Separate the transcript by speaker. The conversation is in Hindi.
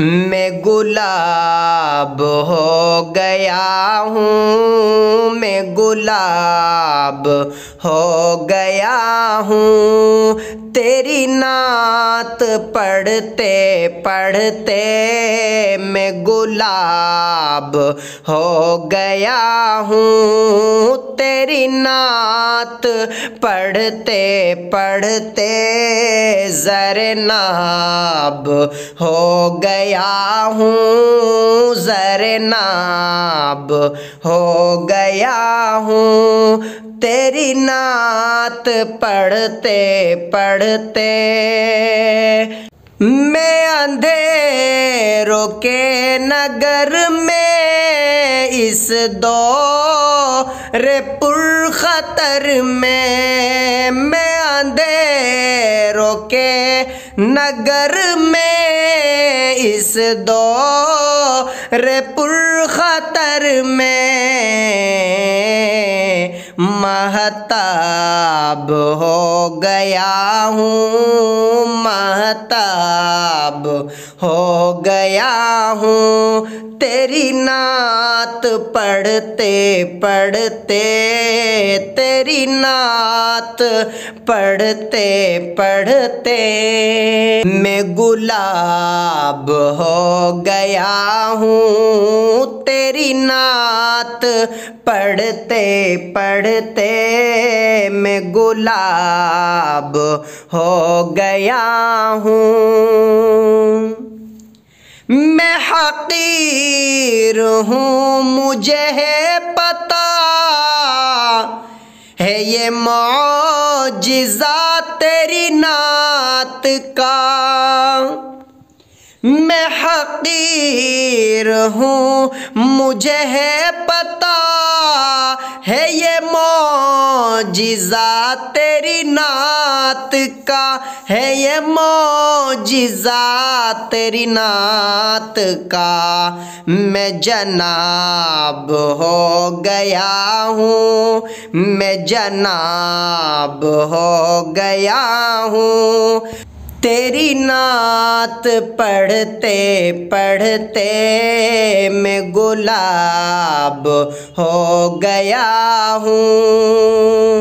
Speaker 1: मैं गुलाब हो गया हूँ, मैं गुलाब हो गया हूँ। तेरी नात पढ़ते पढ़ते मैं गुलाब हो गया हूँ। तेरी नात पढ़ते पढ़ते ज़रनाब हो गया हूँ, ज़रनाब हो गया हूँ। तेरी नात पढ़ते पढ़ते मैं अंधेरों के नगर में इस दौरे पुरखतर में, मैं अंधेरों के नगर में इस दौरे पुरखतर में महताब हो गया हूँ, महताब हो गया हूँ। तेरी नात पढ़ते पढ़ते, तेरी नात पढ़ते पढ़ते मैं गुलाब हो गया हूँ। तेरी नात पढ़ते पढ़ते मैं गुलाब हो गया हूँ। मैं हकीर हूँ, मुझे है पता है ये मौजिज़ा तेरी नात का। मैं हकीर हूँ, मुझे है पता है ये मौजिज़ा तेरी नात का, है ये मौजिज़ा तेरी नात का। मैं जनाब हो गया हूँ, मैं जनाब हो गया हूँ। तेरी नात पढ़ते पढ़ते मैं गुलाब हो गया हूँ।